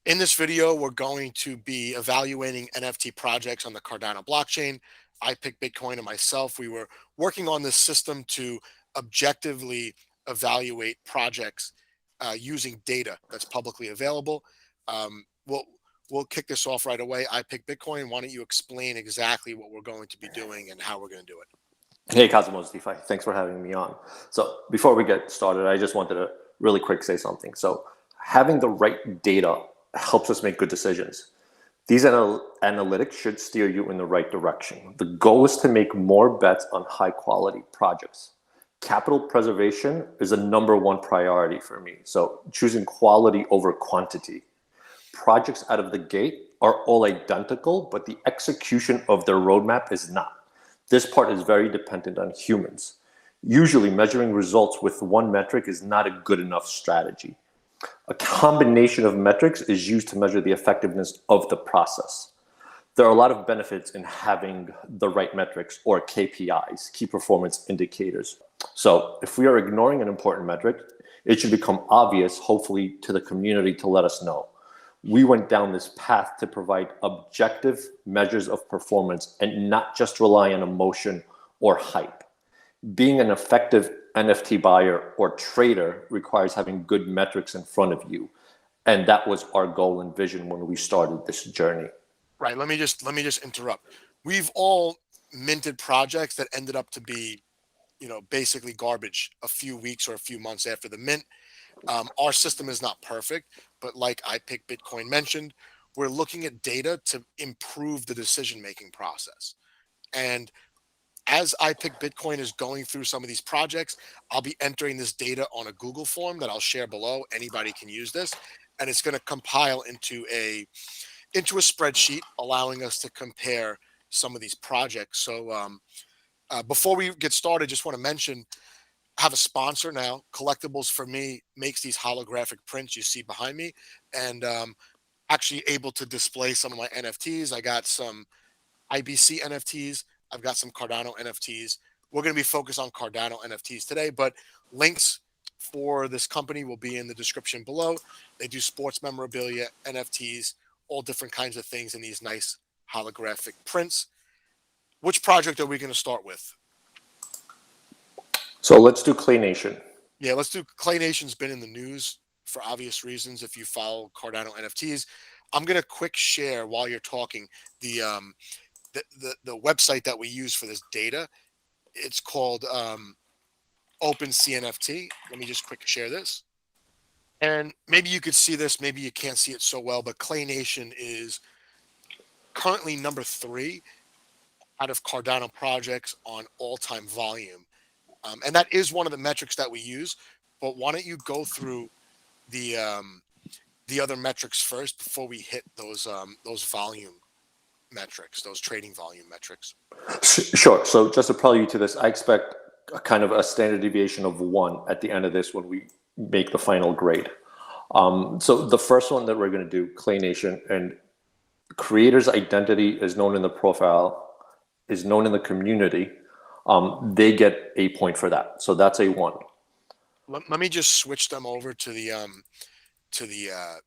In this video, we're going to be evaluating NFT projects on the Cardano blockchain. I picked Bitcoin and myself. We were working on this system to objectively evaluate projects using data that's publicly available. Um, we'll, we'll kick this off right away. I picked Bitcoin. Why don't you explain exactly what we're going to be doing and how we're going to do it? Hey, Cosmos DeFi. Thanks for having me on. So before we get started, I just wanted to really quick say something. So having the right data helps us make good decisions. These analytics should steer you in the right direction. The goal is to make more bets on high quality projects. Capital preservation is a #1 priority for me. So choosing quality over quantity. Projects out of the gate are all identical, but the execution of their roadmap is not. This part is very dependent on humans. Usually measuring results with one metric is not a good enough strategy. A combination of metrics is used to measure the effectiveness of the process. There are a lot of benefits in having the right metrics, or KPIs, key performance indicators. So if we are ignoring an important metric, it should become obvious, hopefully, to the community to let us know. We went down this path to provide objective measures of performance and not just rely on emotion or hype. Being an effective NFT buyer or trader requires having good metrics in front of you. And that was our goal and vision when we started this journey. Right. Let me just interrupt. We've all minted projects that ended up to be, basically garbage a few weeks or a few months after the mint. Our system is not perfect, but like I Pick Bitcoin mentioned, we're looking at data to improve the decision-making process. And as I Pick Bitcoin is going through some of these projects, I'll be entering this data on a Google form that I'll share below. Anybody can use this, and it's going to compile into a spreadsheet, allowing us to compare some of these projects. So before we get started, just want to mention, I have a sponsor now. Collectibles for Me makes these holographic prints you see behind me, and actually able to display some of my NFTs. I got some IBC NFTs. I've got some Cardano NFTs. We're going to be focused on Cardano NFTs today, but links for this company will be in the description below. They do sports memorabilia, NFTs, all different kinds of things in these nice holographic prints. Which project are we going to start with? So let's do Clay Nation. Yeah, let's do Clay Nation's been in the news for obvious reasons if you follow Cardano NFTs. I'm going to quick share while you're talking the website that we use for this data. It's called OpenCNFT. Let me just quick share this. And maybe you could see this, maybe you can't see it so well, but Clay Nation is currently #3 out of Cardano projects on all-time volume. And that is one of the metrics that we use. But why don't you go through the other metrics first before we hit those volume metrics, those trading volume metrics? Sure. So just to prelude you to this, I expect kind of a standard deviation of 1 at the end of this when we make the final grade. So the first one that we're going to do, Clay Nation, and creator's identity is known in the profile, is known in the community. They get a point for that. So that's a 1. Let me just switch them over to the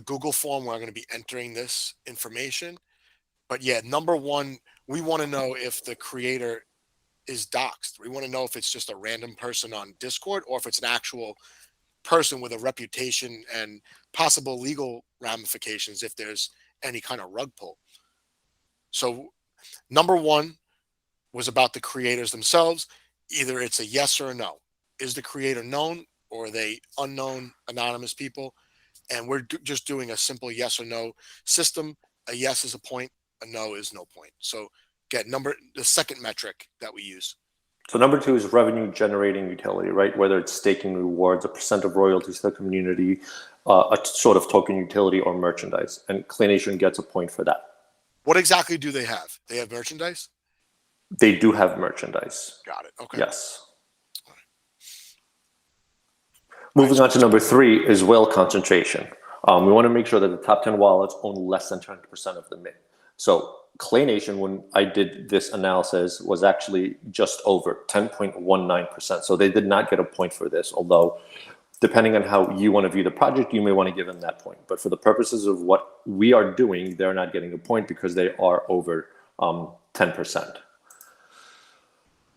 Google form where I'm going to be entering this information. But yeah, #1, we want to know if the creator is doxxed. We want to know if it's just a random person on Discord or if it's an actual person with a reputation and possible legal ramifications if there's any kind of rug pull. So #1 was about the creators themselves. Either it's a yes or a no. Is the creator known, or are they unknown, anonymous people? And we're just doing a simple yes or no system. A yes is a point, a no is no point. So get the second metric that we use. So #2 is revenue generating utility, right? Whether it's staking rewards, a % of royalties to the community, a sort of token utility, or merchandise. And Clay Nation gets a point for that. What exactly do they have? They have merchandise? They do have merchandise. Got it. Okay. Yes. Moving on to #3 is whale concentration. We want to make sure that the top 10 wallets own less than 10% of the mint. So Clay Nation, when I did this analysis, was actually just over 10.19%. So they did not get a point for this, although depending on how you want to view the project, you may want to give them that point. But for the purposes of what we are doing, they're not getting a point because they are over 10%.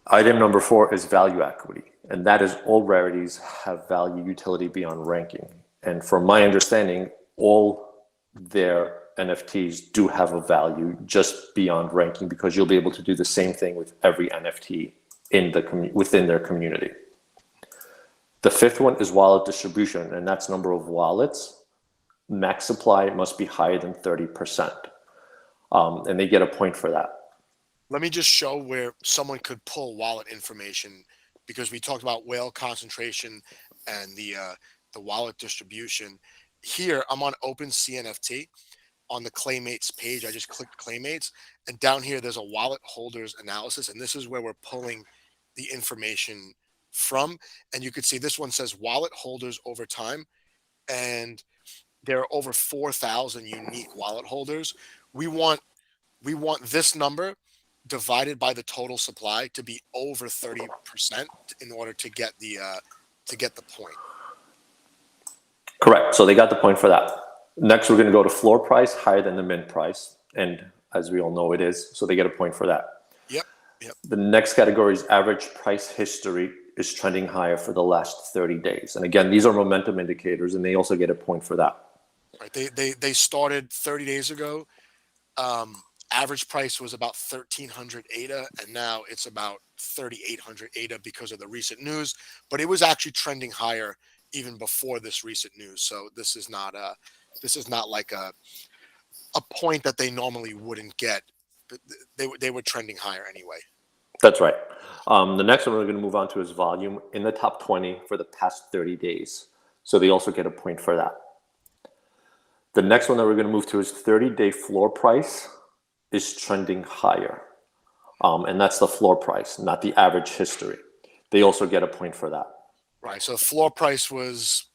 Item number 4 is value equity, and that is all rarities have value utility beyond ranking. And from my understanding, all their NFTs do have a value just beyond ranking, because you'll be able to do the same thing with every NFT in the within their community. The 5th one is wallet distribution, and that's number of wallets. Max supply must be higher than 30%, and they get a point for that. Let me just show where someone could pull wallet information, because we talked about whale concentration and the wallet distribution. Here, I'm on OpenCNFT on the Claymates page. I just clicked Claymates, and down here there's a wallet holders analysis, and this is where we're pulling the information from. And you could see this one says wallet holders over time, and there are over 4,000 unique wallet holders. We want this number divided by the total supply to be over 30% in order to get the point. Correct. So they got the point for that. Next, we're going to go to floor price higher than the mint price, and as we all know, it is. So they get a point for that. Yep. The next category is average price history is trending higher for the last 30 days. And again, these are momentum indicators, and they also get a point for that. Right. They started 30 days ago. Average price was about 1,300 ADA, and now it's about 3,800 ADA because of the recent news. But it was actually trending higher even before this recent news. So this is not like a point that they normally wouldn't get. They were trending higher anyway. That's right. The next one we're going to move on to is volume in the top 20 for the past 30 days. So they also get a point for that. The next one that we're going to move to is 30-day floor price is trending higher. And that's the floor price, not the average history. They also get a point for that. Right. So the floor price was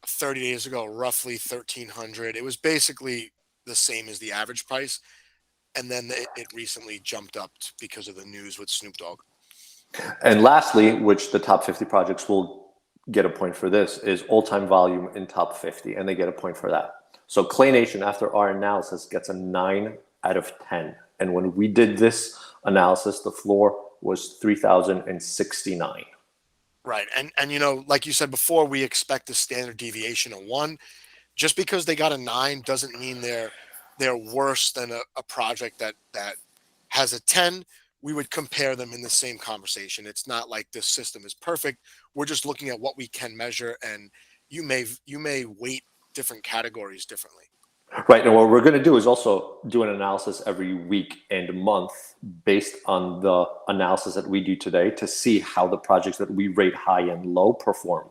30 days ago, roughly 1,300. It was basically the same as the average price. And then it recently jumped up because of the news with Snoop Dogg. And lastly, which the top 50 projects will get a point for this, is all-time volume in top 50, and they get a point for that. So Clay Nation, after our analysis, gets a 9 out of 10. And when we did this analysis, the floor was 3,069. Right. And you know, like you said before, we expect a standard deviation of 1. Just because they got a 9 doesn't mean they're worse than a project that has a 10. We would compare them in the same conversation. It's not like this system is perfect. We're just looking at what we can measure, and you may weight different categories differently. Right. And what we're going to do is also do an analysis every week and month based on the analysis that we do today to see how the projects that we rate high and low perform.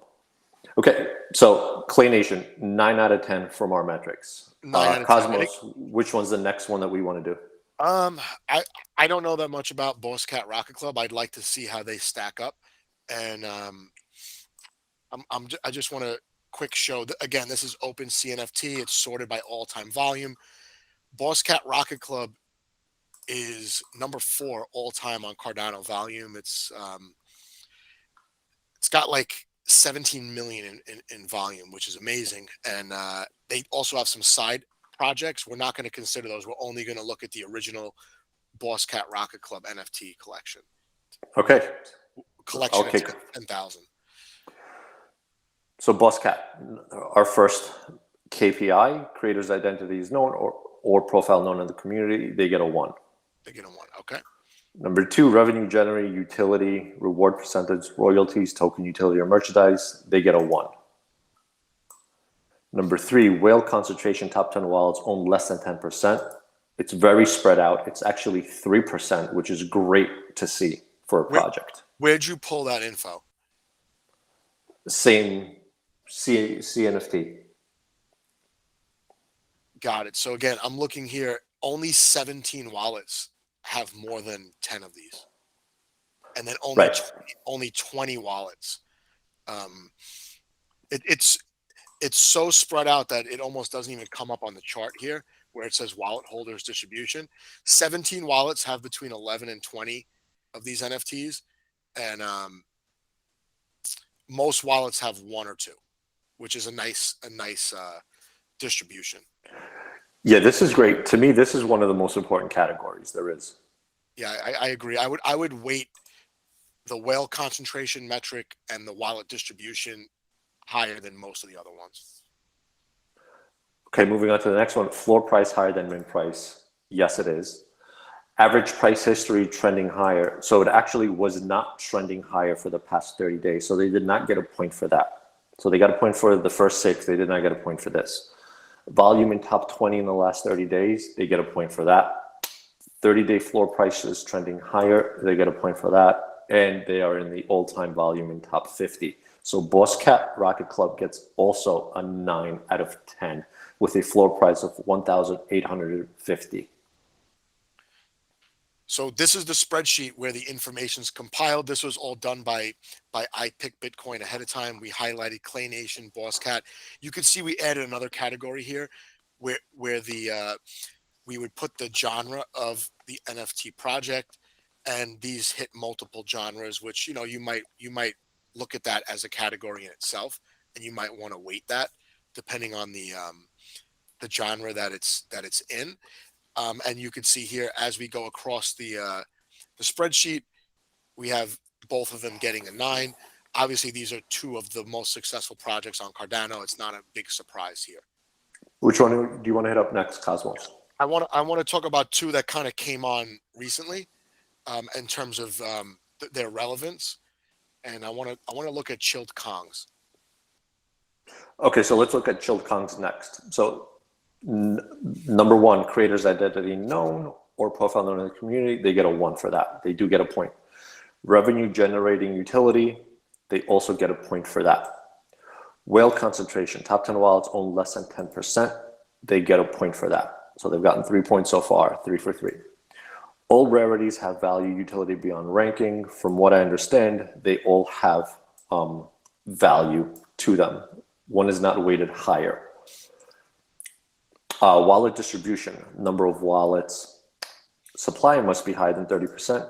Okay. So Clay Nation, 9 out of 10 from our metrics. 9 out of 10. Cosmos, which one's the next one that we want to do? I don't know that much about Boss Cat Rocket Club. I'd like to see how they stack up, and I just want to quick show. Again, this is OpenCNFT. It's sorted by all-time volume. Boss Cat Rocket Club is number 4 all-time on Cardano volume. It's got like 17 million in volume, which is amazing. And they also have some side projects. We're not going to consider those. We're only going to look at the original Boss Cat Rocket Club NFT collection. Okay. Collection of 10,000. So Boss Cat, our first KPI, creator's identity is known or profile known in the community, they get a 1. They get a 1, okay. Number 2, revenue generated, utility, reward percentage, royalties, token utility or merchandise, they get a 1. Number 3, whale concentration, top 10 wallets own less than 10%. It's very spread out. It's actually 3%, which is great to see for a project. Where'd you pull that info? Same CNFT. Got it. So again, I'm looking here. Only 17 wallets have more than 10 of these, and then only 20 wallets. It's so spread out that it almost doesn't even come up on the chart here where it says wallet holders distribution. 17 wallets have between 11 and 20 of these NFTs, and most wallets have 1 or 2. which is a nice distribution. Yeah, this is great. To me, this is one of the most important categories there is. Yeah, I agree. I would weight the whale concentration metric and the wallet distribution higher than most of the other ones. Okay, moving on to the next one. Floor price higher than mint price. Yes, it is. Average price history trending higher. So it actually was not trending higher for the past 30 days. So they did not get a point for that. So they got a point for the first 6. They did not get a point for this. Volume in top 20 in the last 30 days. They get a point for that. 30-day floor prices trending higher. They get a point for that. And they are in the all-time volume in top 50. So Boss Cat Rocket Club gets also a 9 out of 10 with a floor price of 1,850. So this is the spreadsheet where the information's compiled. This was all done by I Pick Bitcoin ahead of time. We highlighted Clay Nation, Boss Cat. You can see we added another category here where we would put the genre of the NFT project, and these hit multiple genres, which you might look at that as a category in itself, and you might want to weight that depending on the genre that it's in. And you can see here as we go across the spreadsheet, we have both of them getting a 9. Obviously, these are 2 of the most successful projects on Cardano. It's not a big surprise here. Which one do you want to hit up next, Cosmos? I want to talk about 2 that kind of came on recently in terms of their relevance, and I want to look at ChilledKongs. Okay, so let's look at ChilledKongs next. So number 1, creators identity known or profile known in the community, they get a 1 for that. They do get a point. Revenue generating utility, they also get a point for that. Whale concentration, top 10 wallets own less than 10%, they get a point for that. So they've gotten 3 points so far, 3 for 3. All rarities have value utility beyond ranking. From what I understand, they all have value to them. One is not weighted higher. Wallet distribution, number of wallets. Supply must be higher than 30%.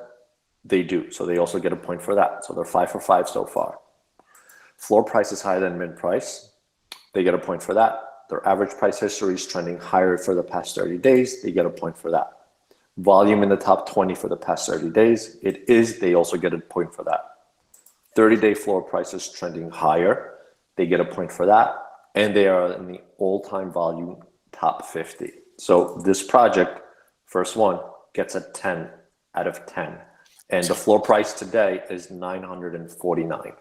They do, so they also get a point for that. So they're 5 for 5 so far. Floor price is higher than mint price. They get a point for that. Their average price history is trending higher for the past 30 days. They get a point for that. Volume in the top 20 for the past 30 days. It is, they also get a point for that. 30-day floor price is trending higher. They get a point for that. And they are in the all-time volume top 50. So this project, first one, gets a 10 out of 10. And the floor price today is 949.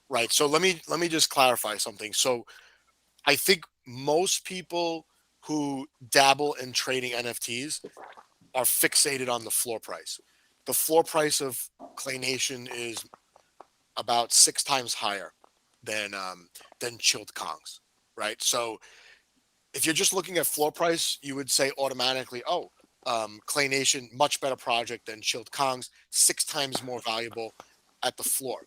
Right. So let me just clarify something. So I think most people who dabble in trading NFTs are fixated on the floor price. The floor price of Clay Nation is about 6 times higher than ChilledKongs, right? So if you're just looking at floor price, you would say automatically, oh, Clay Nation, much better project than ChilledKongs, 6 times more valuable at the floor.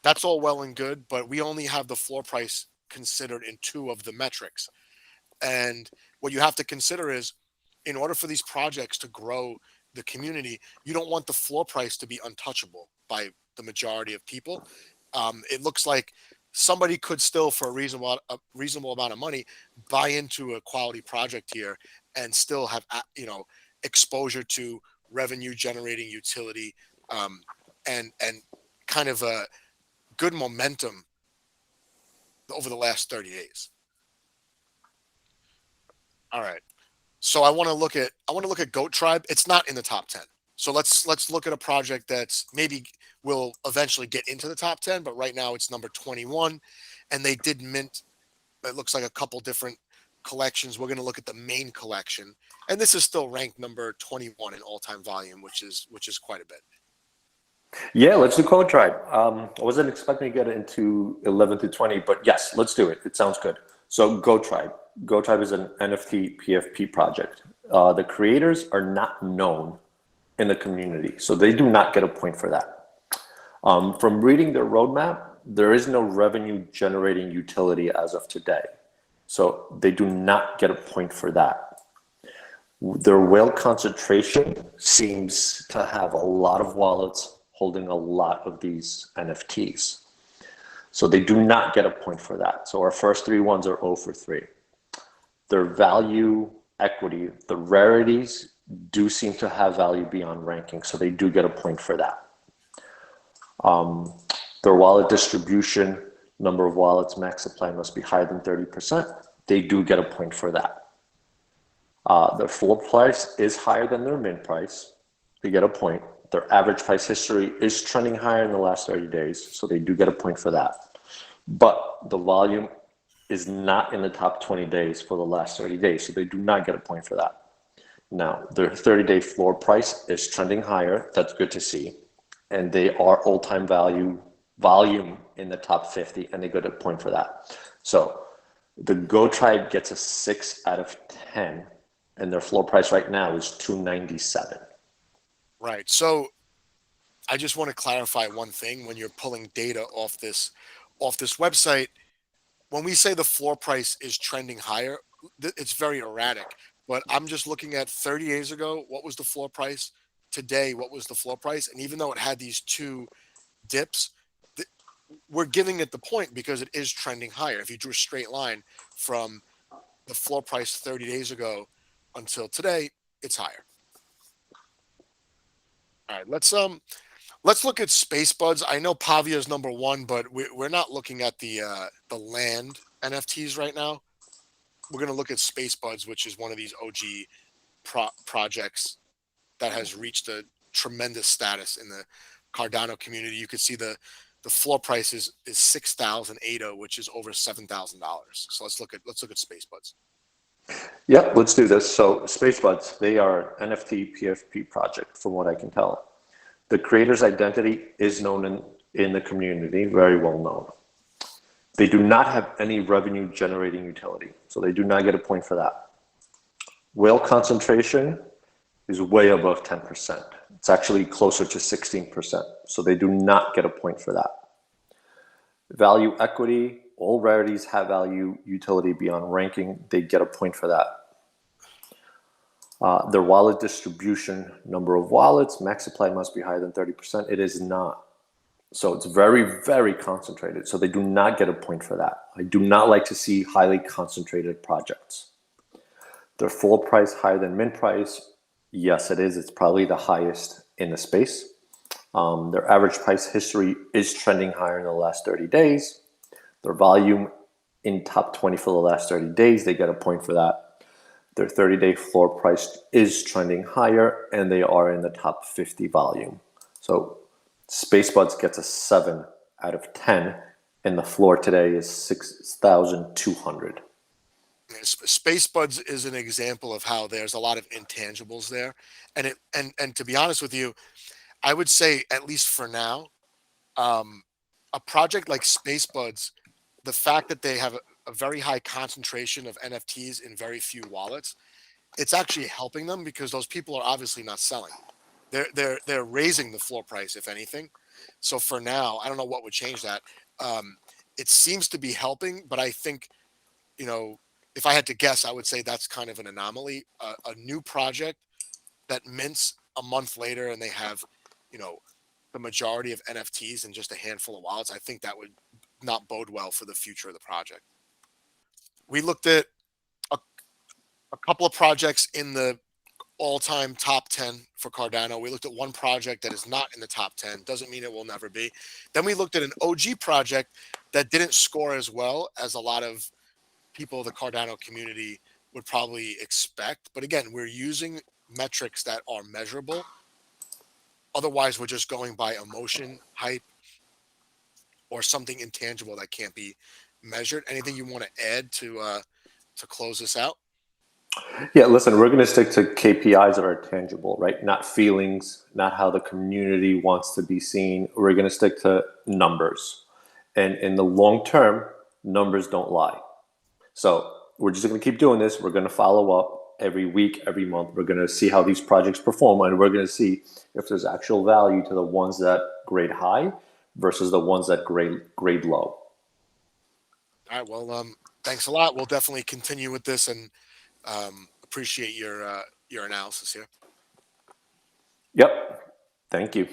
That's all well and good, but we only have the floor price considered in 2 of the metrics. And what you have to consider is, in order for these projects to grow the community, you don't want the floor price to be untouchable by the majority of people. It looks like somebody could still, for a reasonable amount of money, buy into a quality project here and still have exposure to revenue generating utility and kind of a good momentum over the last 30 days. All right. So I want to look at Goat Tribe. It's not in the top 10. So let's look at a project that's maybe will eventually get into the top 10, but right now it's number 21, and they did mint. It looks like a couple different collections. We're going to look at the main collection, and this is still ranked number 21 in all-time volume, which is quite a bit. Yeah, let's do Goat Tribe. I wasn't expecting to get into 11 to 20, but yes, let's do it. It sounds good. So Goat Tribe. Goat Tribe is an NFT PFP project. The creators are not known in the community, so they do not get a point for that. From reading their roadmap, there is no revenue generating utility as of today. So they do not get a point for that. Their whale concentration seems to have a lot of wallets holding a lot of these NFTs. So they do not get a point for that. So our first 3 ones are 0 for 3. Their value equity, the rarities do seem to have value beyond ranking, so they do get a point for that. Their wallet distribution, number of wallets, max supply must be higher than 30%. They do get a point for that. Their floor price is higher than their mint price. They get a point. Their average price history is trending higher in the last 30 days, so they do get a point for that. But the volume is not in the top 20 days for the last 30 days, so they do not get a point for that. Now, their 30-day floor price is trending higher. That's good to see. And they are all-time volume in the top 50, and they get a point for that. So the Go Tribe gets a 6 out of 10, and their floor price right now is 297. Right. So I just want to clarify one thing. When you're pulling data off this website, when we say the floor price is trending higher, it's very erratic. But I'm just looking at 30 days ago, what was the floor price? Today, what was the floor price? And even though it had these 2 dips, we're giving it the point because it is trending higher. If you drew a straight line from the floor price 30 days ago until today, it's higher. All right, let's look at SpaceBudz. I know Pavia is number 1, but we're not looking at the land NFTs right now. We're going to look at SpaceBudz, which is one of these OG projects that has reached a tremendous status in the Cardano community. You could see the floor price is 6,080, which is over $7,000. So let's look at SpaceBudz. Yeah, let's do this. So SpaceBudz, they are NFT PFP project, from what I can tell. The creator's identity is known in the community, very well known. They do not have any revenue generating utility, so they do not get a point for that. Whale concentration is way above 10%. It's actually closer to 16%, so they do not get a point for that. Value equity, all rarities have value utility beyond ranking. They get a point for that. Their wallet distribution, number of wallets, max supply must be higher than 30%. It is not. So it's very, very concentrated. So they do not get a point for that. I do not like to see highly concentrated projects. Their floor price higher than mint price. Yes, it is. It's probably the highest in the space. Their average price history is trending higher in the last 30 days. Their volume in top 20 for the last 30 days, they get a point for that. Their 30-day floor price is trending higher, and they are in the top 50 volume. So SpaceBudz gets a 7 out of 10, and the floor today is 6,200. SpaceBudz is an example of how there's a lot of intangibles there, and to be honest with you, I would say, at least for now, a project like SpaceBudz, the fact that they have a very high concentration of NFTs in very few wallets, it's actually helping them because those people are obviously not selling. They're raising the floor price, if anything. So for now, I don't know what would change that. It seems to be helping, but I think, if I had to guess, I would say that's kind of an anomaly. A new project that mints a month later and they have, the majority of NFTs and just a handful of wallets, I think that would not bode well for the future of the project. We looked at a couple of projects in the all-time top 10 for Cardano. We looked at one project that is not in the top 10. Doesn't mean it will never be. Then we looked at an OG project that didn't score as well as a lot of people in the Cardano community would probably expect. But again, we're using metrics that are measurable. Otherwise, we're just going by emotion, hype, or something intangible that can't be measured. Anything you want to add to close this out? Yeah, listen, we're going to stick to KPIs that are tangible, right? Not feelings, not how the community wants to be seen. We're going to stick to numbers. And in the long term, numbers don't lie. So we're just going to keep doing this. We're going to follow up every week, every month. We're going to see how these projects perform, and we're going to see if there's actual value to the ones that grade high versus the ones that grade low. All right. Well, thanks a lot. We'll definitely continue with this, and appreciate your analysis here. Yep. Thank you.